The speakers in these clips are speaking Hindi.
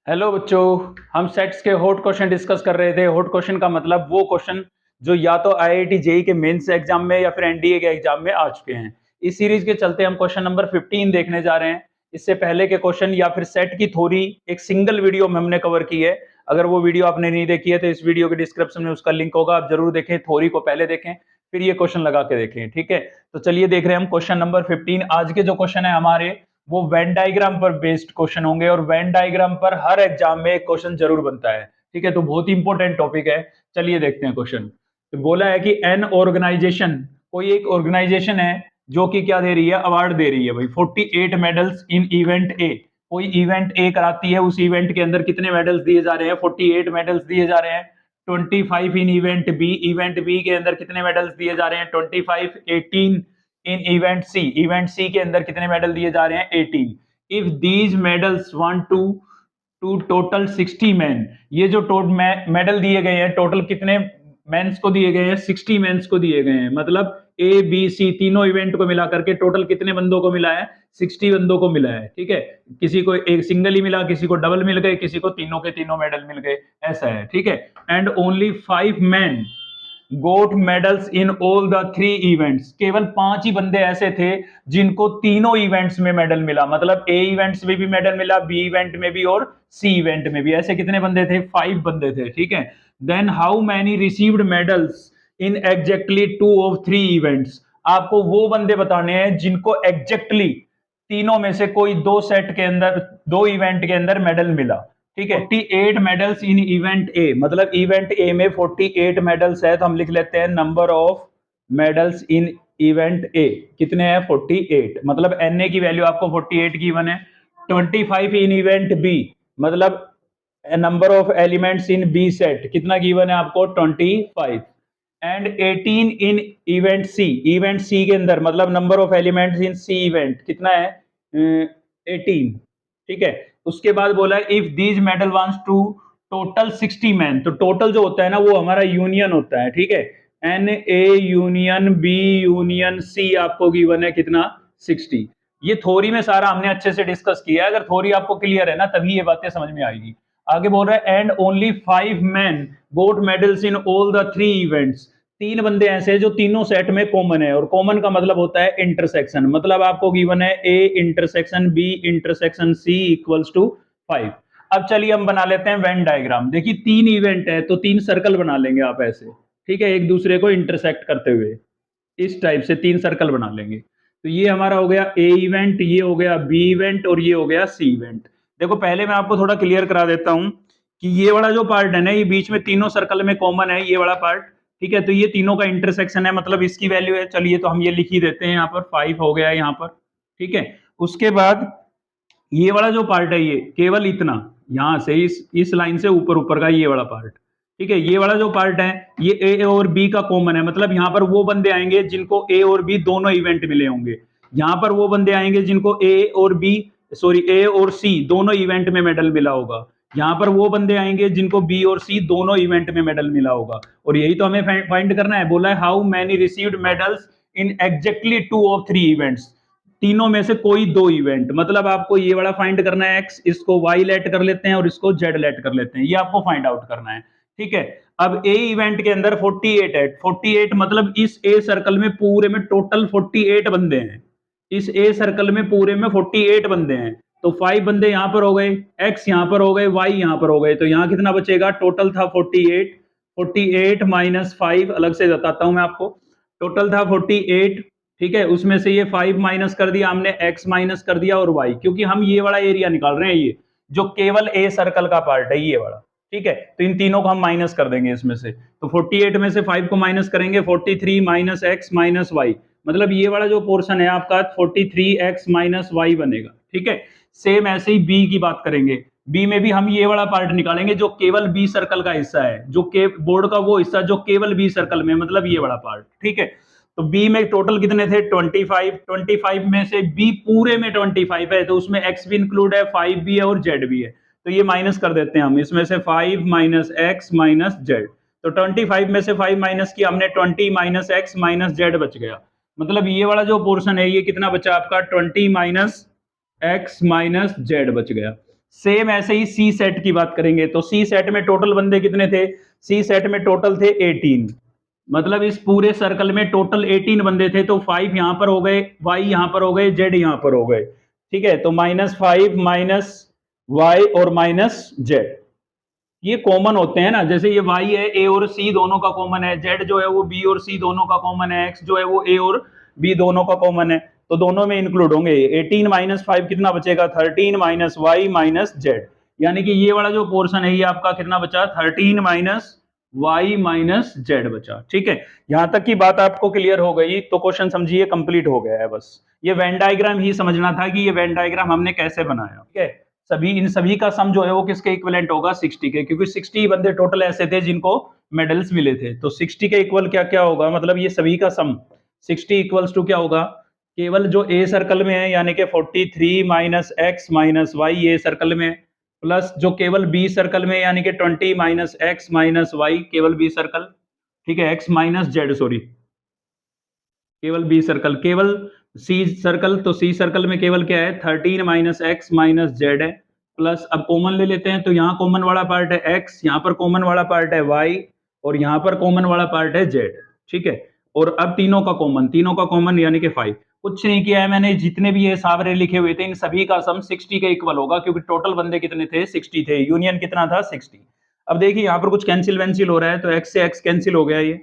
हेलो बच्चों। हम सेट्स के हॉट क्वेश्चन डिस्कस कर रहे थे। हॉट क्वेश्चन का मतलब वो क्वेश्चन जो या तो आईआईटी जेई के मेंस एग्जाम में या फिर एनडीए के एग्जाम में आ चुके हैं। इस सीरीज के चलते हम क्वेश्चन नंबर 15 देखने जा रहे हैं। इससे पहले के क्वेश्चन या फिर सेट की थ्योरी एक सिंगल वीडियो में हमने कवर की है। अगर वो वीडियो आपने नहीं देखी है तो इस वीडियो के डिस्क्रिप्शन में उसका लिंक होगा, आप जरूर देखें। थ्योरी को पहले देखें फिर ये क्वेश्चन लगा के देखें, ठीक है। तो चलिए देख रहे हैं हम क्वेश्चन नंबर 15। आज के जो क्वेश्चन है हमारे वो वेन डायग्राम पर बेस्ड क्वेश्चन होंगे और वेन डायग्राम पर हर एग्जाम में एक क्वेश्चन जरूर बनता है, ठीक है। तो बहुत ही इंपॉर्टेंट टॉपिक है। चलिए देखते हैं क्वेश्चन। तो बोला है कि एन ऑर्गेनाइजेशन, कोई एक ऑर्गेनाइजेशन है जो कि क्या दे रही है, अवार्ड दे रही है भाई 48 मेडल्स इन इवेंट ए। कोई इवेंट ए कराती है, उस इवेंट के अंदर कितने मेडल्स दिए जा रहे हैं, 48 मेडल्स दिए जा रहे हैं। 25 in event B, event B के अंदर कितने मेडल्स दिए जा रहे हैं, 25। 18 इन इवेंट सी के अंदर कितने मेडल दिए जा रहे हैं, 18। If these medals want to total 60 man, ये जो मेडल दिए गए हैं टोटल कितने मेंस को दिए गए हैं, 60 मेंस को दिए गए हैं। मतलब ए बी सी तीनों इवेंट को मिला करके टोटल कितने बंदों को मिला है, 60 बंदों को मिला है, ठीक है। किसी को एक सिंगल ही मिला, किसी को डबल मिल गए, किसी को तीनों के तीनों मेडल मिल गए, ऐसा है, ठीक है। And only 5 man got medals in all the 3 events, केवल 5 ही बंदे ऐसे थे जिनको तीनों इवेंट्स में मेडल मिला। मतलब ए इवेंट्स में भी मेडल मिला, बी इवेंट में भी और सी इवेंट में भी। ऐसे कितने बंदे थे, 5 बंदे थे, ठीक है। Then how many received medals in exactly 2 of 3 events, आपको वो बंदे बताने हैं जिनको एग्जैक्टली तीनों में से कोई दो सेट के अंदर, दो इवेंट के अंदर मेडल मिला, ठीक है। 48 मेडल्स इन इवेंट ए, मतलब इवेंट ए में 48 मेडल्स है, तो हम लिख लेते हैं number of medals in event A कितने हैं, 48। मतलब एन ए की वैल्यू आपको 48 गिवन है। 25 इन इवेंट बी, मतलब number of elements in B set कितना गिवन है आपको, 25। And 18 in event C, event C के अंदर मतलब number of elements in C event कितना है, 18, ठीक है। उसके बाद बोला है if these medal wants to total 60 man, तो टोटल जो होता है ना वो हमारा यूनियन होता है, ठीक है। N A union B union C आपको गिवन है कितना, 60। ये थ्योरी में सारा हमने अच्छे से डिस्कस किया है। अगर थ्योरी आपको क्लियर है ना तभी ये बातें समझ में आएगी। आगे बोल रहा है and only 5 man got medals in all the 3 events, 3 बंदे ऐसे हैं जो तीनों सेट में कॉमन है, और कॉमन का मतलब होता है इंटरसेक्शन। मतलब आपको गिवन है A intersection B intersection C equals to 5। अब चलिए हम बना लेते हैं वेन डायग्राम। देखिए 3 इवेंट है तो 3 सर्कल बना लेंगे आप ऐसे, ठीक है, एक दूसरे को इंटरसेक्ट करते हुए इस टाइप से 3 सर्कल बना लेंगे। तो ये हमारा हो गया ए इवेंट, ये हो गया बी इवेंट और ये हो गया सी इवेंट। देखो पहले मैं आपको थोड़ा क्लियर करा देता हूं कि ये वाला जो पार्ट है ना, ये बीच में तीनों सर्कल में कॉमन है, ये वाला पार्ट, ठीक है। तो ये तीनों का इंटरसेक्शन है, मतलब इसकी वैल्यू है, चलिए तो हम ये लिख ही देते हैं, यहाँ पर 5 हो गया यहाँ पर, ठीक है। उसके बाद ये वाला जो पार्ट है ये केवल इतना, यहां से इस लाइन से ऊपर ऊपर का ये वाला पार्ट, ठीक है। ये वाला जो पार्ट है ये ए और बी का कॉमन है, मतलब यहां पर वो बंदे आएंगे जिनको ए और बी दोनों इवेंट मिले होंगे। यहां पर वो बंदे आएंगे जिनको ए और बी, सॉरी ए और सी दोनों इवेंट में मेडल मिला होगा। यहां पर वो बंदे आएंगे जिनको बी और सी दोनों इवेंट में मेडल मिला होगा। और यही तो हमें फाइंड करना है। बोला है how many received medals in exactly 2 of 3 events, तीनों में से कोई 2 इवेंट। मतलब आपको ये वाला फाइंड करना है एक्स, इसको वाई लेट कर लेते हैं और इसको जेड लेट कर लेते हैं, ये आपको फाइंड आउट करना है, ठीक है। अब ए इवेंट के अंदर 48 है, 48 मतलब इस ए सर्कल में पूरे में टोटल 48 बंदे हैं। इस ए सर्कल में पूरे में 48 बंदे हैं। तो 5 बंदे यहां पर हो गए, एक्स यहां पर हो गए, वाई यहां पर हो गए, तो यहां कितना बचेगा, टोटल था 48, 48 माइनस 5, अलग से बताता हूं मैं आपको। टोटल था 48, ठीक है। उसमें से ये 5 माइनस कर दिया हमने, x माइनस कर दिया और y, क्योंकि हम ये वाला एरिया निकाल रहे हैं, ये जो केवल a सर्कल का पार्ट है ये वाला, ठीक है। तो इन तीनों को हम माइनस कर देंगे इसमें से। तो 48 में से 5 को माइनस करेंगे, 43 माइनस एक्स माइनस वाई, मतलब ये वाला जो पोर्शन है आपका 43x माइनस वाई बनेगा, ठीक है। सेम ऐसे ही b की बात करेंगे। b में भी हम ये वाला पार्ट निकालेंगे जो केवल b सर्कल का हिस्सा है, जो के बोर्ड का वो हिस्सा जो केवल b सर्कल में, मतलब ये वाला पार्ट, ठीक है। तो बी में टोटल कितने थे, 25। 25 में से बी पूरे में 25 है, तो उसमें एक्स भी इंक्लूड है, 5 भी है और जेड भी है। तो ये माइनस कर देते हैं हम, इसमें से 5 माइनस एक्स माइनस जेड। तो 25 में से 5 माइनस किया हमने, 20 माइनस एक्स माइनस जेड बच गया। मतलब ये वाला जो पोर्शन है ये कितना बचा आपका, 20 माइनस एक्स माइनस जेड बच गया। सेम ऐसे ही सी सेट की बात करेंगे तो सी सेट में टोटल बंदे कितने थे, सी सेट में टोटल थे 18, मतलब इस पूरे सर्कल में टोटल 18 बंदे थे, तो 5 यहां पर हो गए, y यहां पर हो गए, z यहां पर हो गए, ठीक है। तो -5 माइनस y और माइनस z ये कॉमन होते हैं ना, जैसे ये y है, a और c दोनों का कॉमन है, z जो है वो b और c दोनों का कॉमन है, x जो है वो a और b दोनों का कॉमन है, तो दोनों में इंक्लूड होंगे। 18 माइनस 5 कितना बचेगा, 13 माइनस वाई माइनस जेड, यानी कि ये वाला जो पोर्शन है ये आपका कितना बचा, 13 माइनस वाई माइनस जेड बचा, ठीक है। यहां तक की बात आपको क्लियर हो गई तो क्वेश्चन समझिए कंप्लीट हो गया है। बस ये वेन डायग्राम ही समझना था कि ये वेन डायग्राम हमने कैसे बनाया, ठीक है। इन सभी का सम जो है वो किसके इक्विवेलेंट होगा, 60 के, क्योंकि 60 बंदे टोटल ऐसे थे जिनको मेडल्स मिले थे, तो 60 के इक्वल क्या क्या होगा, मतलब ये सभी का सम 60 इक्वल्स टू क्या होगा, केवल जो ए सर्कल में है यानी कि 43 minus X minus Y A circle में, प्लस जो केवल बी सर्कल में यानी कि 20 माइनस एक्स माइनस वाई केवल बी सर्कल, ठीक है, एक्स माइनस जेड सॉरी केवल बी सर्कल, केवल सी सर्कल, तो सी सर्कल में केवल क्या है 13 माइनस एक्स माइनस जेड है, प्लस अब कॉमन ले लेते हैं, तो यहाँ कॉमन वाला पार्ट है एक्स, यहाँ पर कॉमन वाला पार्ट है वाई और यहाँ पर कॉमन वाला पार्ट है जेड, ठीक है। और अब तीनों का कॉमन यानी कि 5, कुछ नहीं किया है मैंने, जितने भी ये सावरे लिखे हुए थे इन सभी का सम 60 के इक्वल होगा, क्योंकि टोटल बंदे कितने थे, 60 थे, यूनियन कितना था, 60। अब देखिए यहाँ पर कुछ कैंसिल वैंसिल हो रहा है, तो एक्स से एक्स कैंसिल हो गया, ये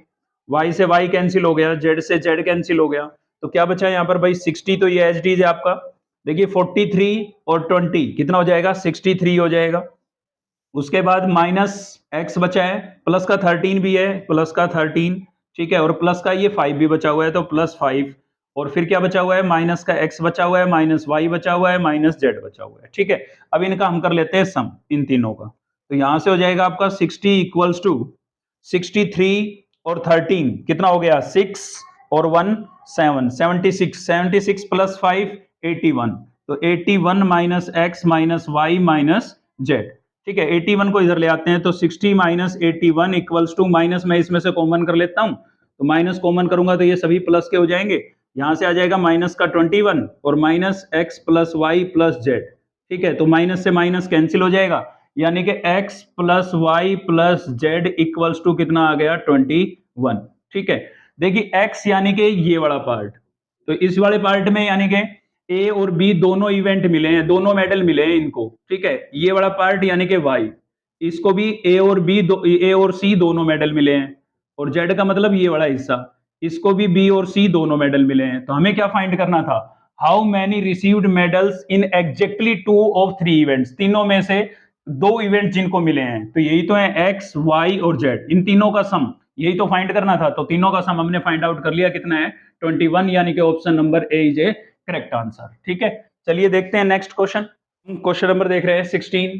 y से y कैंसिल हो गया, z से z कैंसिल हो गया, तो क्या बचा यहाँ पर भाई 60, तो ये एज इट इज है आपका, देखिए 43 और 20 कितना हो जाएगा, 63 हो जाएगा। उसके बाद माइनस x बचा है, प्लस का 13 भी है, प्लस का 13, ठीक है, और प्लस का ये 5 भी बचा हुआ है, तो प्लस 5, और फिर क्या बचा हुआ है, माइनस का x बचा हुआ है, माइनस y बचा हुआ है, माइनस z बचा हुआ है, ठीक है। अब इनका हम कर लेते हैं सम इन तीनों का, तो यहां से हो जाएगा आपका 60 इक्वल्स टू 63 और 13 कितना हो गया, 6 और 1 7, 76 प्लस 5 81, तो 81 minus X minus Y minus Z, ठीक है। 81 को इधर ले आते हैं, तो 60 माइनस 81 इक्वल्स टू, माइनस मैं इसमें से कॉमन कर लेता हूं, तो माइनस कॉमन करूंगा तो ये सभी प्लस के हो जाएंगे, यहां से आ जाएगा माइनस का 21 और minus X plus Y plus Z, ठीक है, तो माइनस से माइनस कैंसिल हो जाएगा, यानी कि x plus Y plus Z equals to कितना आ गया, 21, ठीक है। देखिए x यानी कि ये वाला पार्ट, तो इस वाले पार्ट में यानी कि a और b दोनों इवेंट मिले हैं, दोनों मेडल मिले हैं इनको, ठीक है। ये वाला पार्ट यानी कि y, इसको भी a और a और c दोनों मेडल मिले हैं, और z का मतलब ये वाला हिस्सा, इसको भी b और c दोनों मेडल मिले हैं। तो हमें क्या फाइंड करना था, how many received medals in exactly 2 of 3 events, तीनों में से 2 इवेंट जिनको मिले हैं, तो यही तो है एक्स वाई और जेड, इन तीनों का सम यही तो फाइंड करना था, तो तीनों का सम हमने फाइंड आउट कर लिया, कितना है 21, यानी कि option number A is A correct answer, ठीक है। चलिए देखते हैं नेक्स्ट क्वेश्चन, क्वेश्चन नंबर देख रहे हैं 16,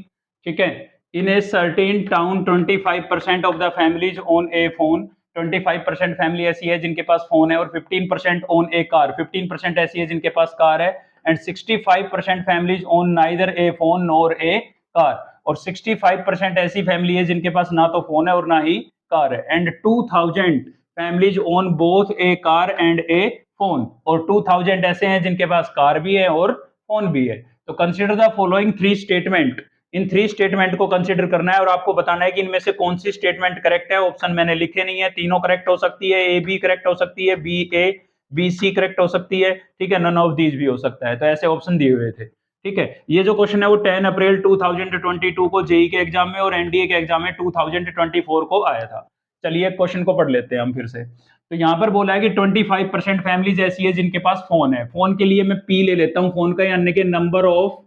ठीक है। In a certain town 25% of the families own a phone, 25% family ऐसी है जिनके पास फोन है, और 15% ओन ए कार, 15% ऐसी है जिनके पास कार है, and 65% families own neither A phone nor a car, और 65% ऐसी फैमिली है जिनके पास ना तो फोन है और ना ही कार है, and 2000 families own both A car and A phone, और 2000 ऐसे हैं जिनके पास कार भी है और फोन भी है। तो consider the following 3 statement, in 3 statement को कंसीडर करना है और आपको बताना है कि इनमें से कौन सी स्टेटमेंट करेक्ट है। ऑप्शन मैंने लिखे नहीं है, तीनों करेक्ट हो सकती है, ए बी करेक्ट हो सकती है, B A B C correct हो सकती है, ठीक है, नन ऑफ दीज भी हो सकता है, तो ऐसे ऑप्शन दिए हुए थे, ठीक है। ये जो क्वेश्चन है वो 10 अप्रैल 2022 को जेई के एग्जाम में और एनडीए के एग्जाम में 2024 को आया था। चलिए क्वेश्चन को पढ़ लेते हैं हम फिर से। तो यहाँ पर बोला है कि 25% फैमिलीज ऐसी है जिनके पास फोन है, फोन के लिए मैं पी ले लेता हूँ, फोन का यानी कि number of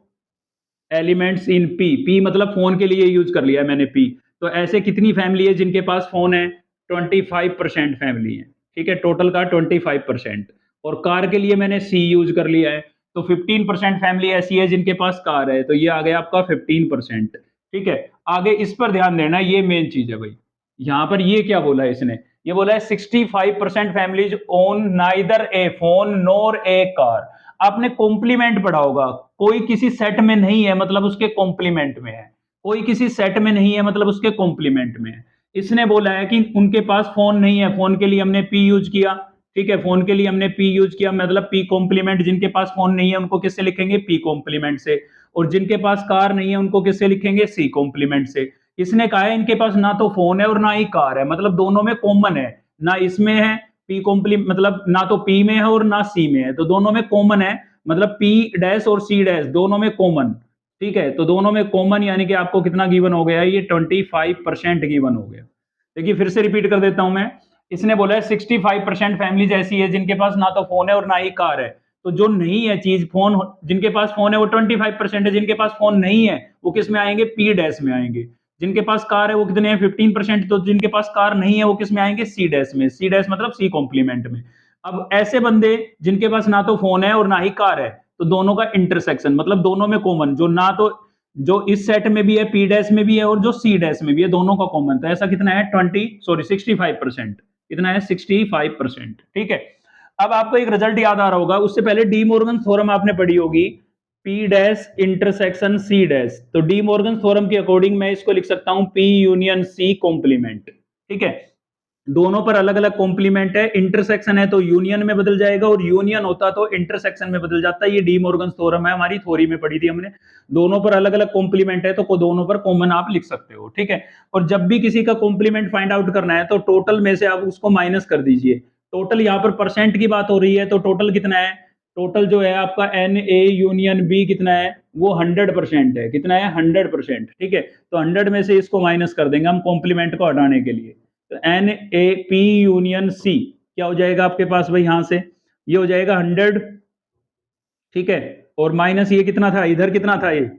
elements in P मतलब फोन के लिए यूज कर लिया है मैंने पी, तो ऐसे कितनी फैमिली है जिनके पास फोन है, 25% फैमिली है, ठीक है, टोटल का 25%, और कार के लिए मैंने सी यूज कर लिया है, तो 15% फैमिली ऐसी है जिनके पास कार है, तो ये आ गया आपका 15%, ठीक है। आगे इस पर ध्यान देना, ये मेन चीज है भाई, यहां पर ये क्या बोला है इसने, ये बोला है 65% फैमिलीज ओन नाइदर ए फोन नोर ए कार। आपने कॉम्प्लीमेंट पढ़ा होगा, कोई किसी सेट में नहीं है मतलब उसके कॉम्प्लीमेंट में है, कोई किसी सेट में नहीं है मतलब उसके कॉम्प्लीमेंट में है। इसने बोला है कि उनके पास फोन नहीं है, फोन के लिए हमने पी यूज किया, ठीक है, फोन के लिए हमने पी यूज किया, मतलब पी कॉम्प्लीमेंट। जिनके पास फोन नहीं है उनको किससे लिखेंगे? पी कॉम्प्लीमेंट से। और जिनके पास कार नहीं है उनको किससे लिखेंगे? सी कॉम्प्लीमेंट से। इसने कहा है इनके पास ना तो फोन है और ना ही कार है, मतलब दोनों में कॉमन है, ना इसमें है पी कॉम्प्लीमेंट, मतलब ना तो पी में है और ना सी में है, तो दोनों में कॉमन है, मतलब पी डैश और सी डैश दोनों में कॉमन। ठीक है, तो दोनों में कॉमन यानी कि आपको कितना गिवन हो गया? ये 25% गिवन हो गया। देखिए फिर से रिपीट कर देता हूं मैं। इसने बोला है 65% फैमिलीज ऐसी है जिनके पास ना तो फोन है और ना ही कार है। तो जो नहीं है चीज फोन, जिनके पास फोन है वो 25% है, जिनके पास फोन नहीं है वो किस में आएंगे? पी डैश में आएंगे। जिनके पास कार है वो कितने हैं? 15%। तो जिनके पास कार नहीं है वो किस में आएंगे? सी डैश में। सी डैश मतलब सी कॉम्प्लीमेंट में। अब ऐसे बंदे जिनके पास ना तो फोन है और ना ही कार है, तो दोनों का इंटरसेक्शन मतलब दोनों में कॉमन, जो ना तो जो इस सेट में भी है पी डैश में भी है और जो सी डैश में भी है, दोनों का कॉमन, तो ऐसा कितना है? 65%। कितना है? 65%। ठीक है, अब आपको एक रिजल्ट याद आ रहा होगा, उससे पहले डी मॉर्गन थ्योरम आपने पढ़ी होगी, P dash intersection C dash. तो डी मॉर्गन थ्योरम के अकॉर्डिंग मैं इसको लिख सकता हूं पी यूनियन सी कॉम्प्लीमेंट। ठीक है, दोनों पर अलग अलग कॉम्प्लीमेंट है, इंटरसेक्शन है तो यूनियन में बदल जाएगा और यूनियन होता तो इंटरसेक्शन में बदल जाता है। ये डी मॉर्गन थ्योरम है, हमारी थ्योरी में पढ़ी थी हमने। दोनों पर अलग अलग कॉम्प्लीमेंट है तो दोनों पर कॉमन आप लिख सकते हो। ठीक है, और जब भी किसी का कॉम्प्लीमेंट फाइंड आउट करना है तो टोटल में से आप उसको माइनस कर दीजिए। टोटल यहाँ पर परसेंट की बात हो रही है तो टोटल कितना है? टोटल जो है आपका एन ए यूनियन बी कितना है? वो 100% है। कितना है? 100%। ठीक है, तो 100 में से इसको माइनस कर देंगे हम कॉम्प्लीमेंट को हटाने के लिए। तो N A P union C क्या हो जाएगा आपके पास भाई? यहां से ये हो जाएगा 100। ठीक है, और माइनस ये कितना था? इधर कितना था? ये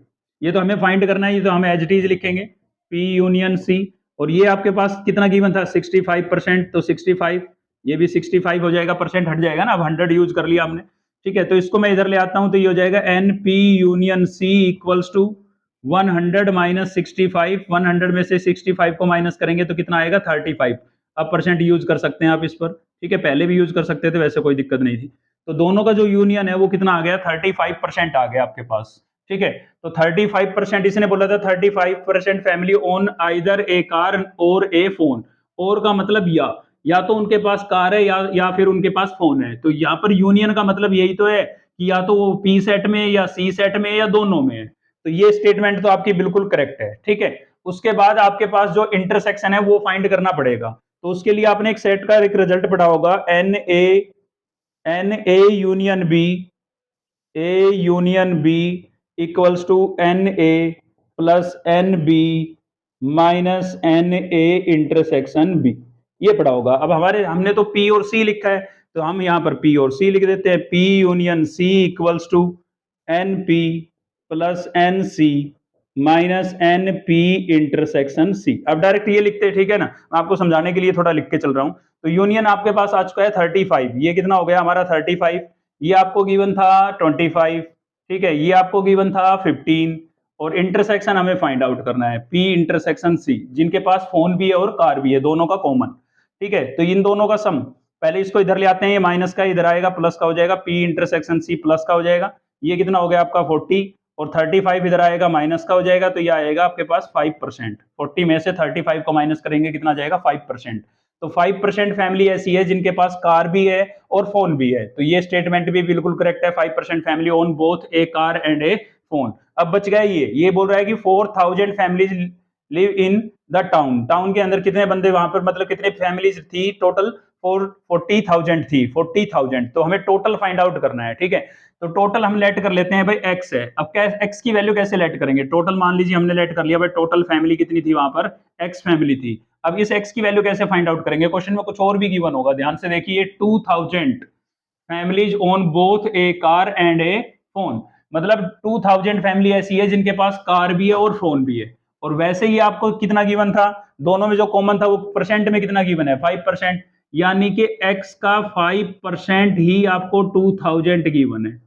तो हमें फाइंड करना है, ये तो हम एज इट इज लिखेंगे पी यूनियन सी। और ये आपके पास कितना गिवन था? 65%, तो 65, ये भी 65 हो जाएगा, परसेंट हट जाएगा ना, अब 100 यूज कर लिया हमने। ठीक है, तो इसको मैं इधर ले आता हूं, तो ये हो जाएगा N P union C equals to 100 minus 65। 100 में से 65 को माइनस करेंगे तो कितना आएगा? 35। अब परसेंट यूज कर सकते हैं आप इस पर। ठीक है, पहले भी यूज कर सकते थे, वैसे कोई दिक्कत नहीं थी। तो दोनों का जो यूनियन है वो कितना आ गया? 35% आ गया आपके पास। ठीक है, तो 35%, इसने बोला था 35% फैमिली ओन आइदर ए कार और ए फोन। और का मतलब या तो उनके पास कार है या फिर उनके पास फोन है। तो यहाँ पर यूनियन का मतलब यही तो है कि या तो वो पी सेट में या सी सेट में या दोनों में है। तो ये स्टेटमेंट तो आपकी बिल्कुल करेक्ट है। ठीक है, उसके बाद आपके पास जो इंटरसेक्शन है वो फाइंड करना पड़ेगा। तो उसके लिए आपने एक सेट का एक रिजल्ट पढ़ा होगा, N A union B equals to N A plus N B minus N A intersection B. ये पढ़ा होगा। अब हमने तो पी और सी लिखा है, तो हम यहाँ पर पी और सी लिख देते हैं। P union C equals to N P plus N C minus N P intersection C. अब डायरेक्ट ये लिखते हैं, ठीक है ना, मैं आपको समझाने के लिए थोड़ा लिख के चल रहा हूं। तो यूनियन आपके पास आ चुका है 35, ये कितना हो गया हमारा? 35। ये आपको गिवन था 25। ठीक है, ये आपको गिवन था 15। और इंटरसेक्शन हमें फाइंड आउट करना है, पी इंटरसेक्शन सी, जिनके पास फोन भी है और कार भी है, दोनों का कॉमन। ठीक है, तो इन दोनों का सम, पहले इसको इधर ले आते हैं, ये माइनस का इधर आएगा, प्लस का हो जाएगा, पी इंटरसेक्शन सी प्लस का हो जाएगा। ये कितना हो गया आपका? 40। और 35 इधर आएगा, माइनस का हो जाएगा, तो ये आएगा आपके पास 5%। 40 में से 35 को माइनस करेंगे, कितना आ जाएगा? 5%। तो 5% फैमिली ऐसी है जिनके पास कार भी है और फोन भी है। तो ये स्टेटमेंट भी बिल्कुल करेक्ट है, 5% family own both A car and A phone. अब बच गया ये बोल रहा है कि 4000 families live in the town. Town के अंदर कितने बंदे वहां पर, मतलब कितने फैमिलीज थी? टोटल 40,000 थी, 40,000। तो हमें टोटल फाइंड आउट करना है। ठीक है, तो टोटल हम लेट कर लेते हैं भाई, एक्स है। अब क्या एक्स की वैल्यू कैसे लेट करेंगे? टोटल मान लीजिए हमने लेट कर लिया भाई, टोटल फैमिली कितनी थी वहां पर? एक्स फैमिली थी। अब इस एक्स की वैल्यू कैसे फाइंड आउट करेंगे? क्वेश्चन में कुछ और भी गिवन होगा, ध्यान से देखिए। 2000 families own both A car and A phone. मतलब 2000 फैमिली ऐसी है जिनके पास कार भी है और फोन भी है। और वैसे ही आपको कितना गिवन था? दोनों में जो कॉमन था वो परसेंट में कितना गिवन है? 5%। यानी कि x का 5% ही आपको 2000 गिवन है।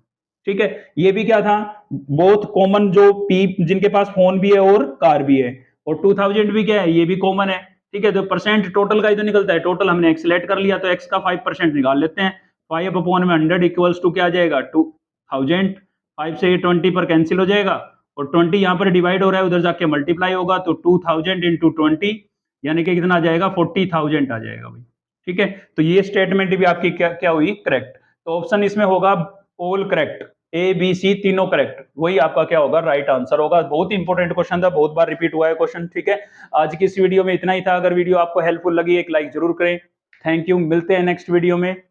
ठीक है, ये भी क्या था? बोथ कॉमन, जो पी जिनके पास फोन भी है और कार भी है। और 2000 भी क्या है? ये भी कॉमन है। ठीक है, तो परसेंट टोटल का ही तो निकलता है। टोटल हमने एक्स लेट कर लिया, तो एक्स का 5% निकाल लेते हैं। 5 अपॉन में 100 इक्वल्स टू क्या आ जाएगा? 2000। 5 से ये 20 पर कैंसिल हो जाएगा, और 20 यहाँ पर डिवाइड हो रहा है, उधर जाके मल्टीप्लाई होगा, तो 2000 इंटू 20 यानी कि कितना आ जाएगा? 40,000 आ जाएगा भाई। ठीक है, तो ये स्टेटमेंट भी आपकी क्या क्या हुई, करेक्ट। तो ऑप्शन इसमें होगा all correct, A B C तीनों करेक्ट, वही आपका क्या होगा, राइट आंसर होगा। बहुत इंपॉर्टेंट क्वेश्चन था, बहुत बार रिपीट हुआ है क्वेश्चन। ठीक है, आज की इस वीडियो में इतना ही था। अगर वीडियो आपको हेल्पफुल लगी एक लाइक जरूर करें। थैंक यू, मिलते हैं नेक्स्ट वीडियो में।